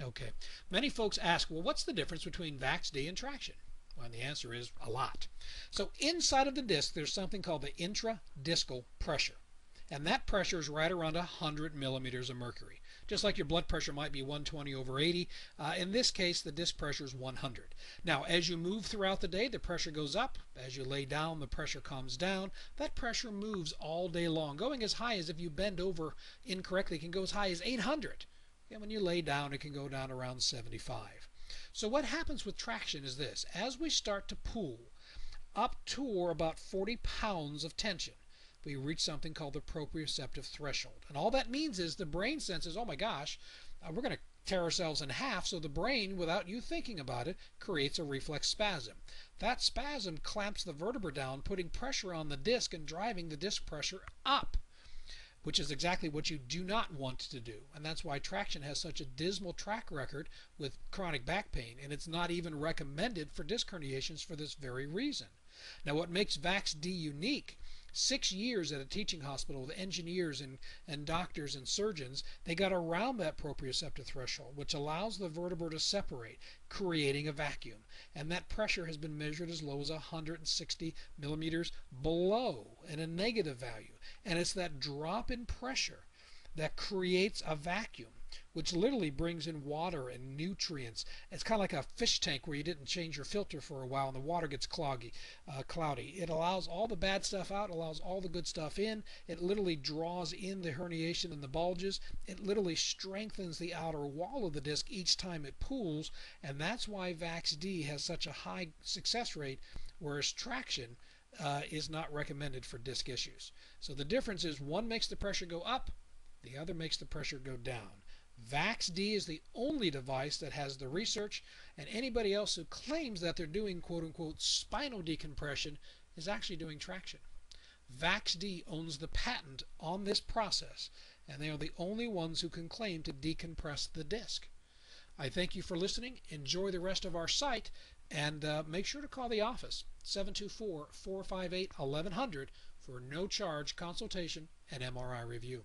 Okay. Many folks ask, well, what's the difference between VAX-D and traction? Well, and the answer is a lot. So inside of the disc, there's something called the intradiscal pressure. And that pressure is right around 100 millimeters of mercury. Just like your blood pressure might be 120 over 80, in this case, the disc pressure is 100. Now, as you move throughout the day, the pressure goes up. As you lay down, the pressure comes down. That pressure moves all day long, going as high as, if you bend over incorrectly, can go as high as 800. And when you lay down, it can go down around 75. So what happens with traction is this. As we start to pull up to about 40 pounds of tension, we reach something called the proprioceptive threshold. And all that means is the brain senses, oh my gosh, we're going to tear ourselves in half. So the brain, without you thinking about it, creates a reflex spasm. That spasm clamps the vertebra down, putting pressure on the disc and driving the disc pressure up, which is exactly what you do not want to do. And that's why traction has such a dismal track record with chronic back pain, and it's not even recommended for disc herniations for this very reason. Now, what makes VAX-D unique, 6 years at a teaching hospital with engineers and doctors and surgeons, they got around that proprioceptive threshold, which allows the vertebra to separate, creating a vacuum. And that pressure has been measured as low as 160 millimeters below, in a negative value. And it's that drop in pressure that creates a vacuum, which literally brings in water and nutrients. It's kind of like a fish tank where you didn't change your filter for a while and the water gets cloudy. It allows all the bad stuff out, allows all the good stuff in. It literally draws in the herniation and the bulges. It literally strengthens the outer wall of the disc each time it pulls, and that's why VAX-D has such a high success rate, whereas traction is not recommended for disc issues. So the difference is one makes the pressure go up, the other makes the pressure go down. VAX-D is the only device that has the research, and anybody else who claims that they're doing quote-unquote spinal decompression is actually doing traction. VAX-D owns the patent on this process, and they are the only ones who can claim to decompress the disc. I thank you for listening. Enjoy the rest of our site, and make sure to call the office, 724-458-1100, for no charge consultation and MRI review.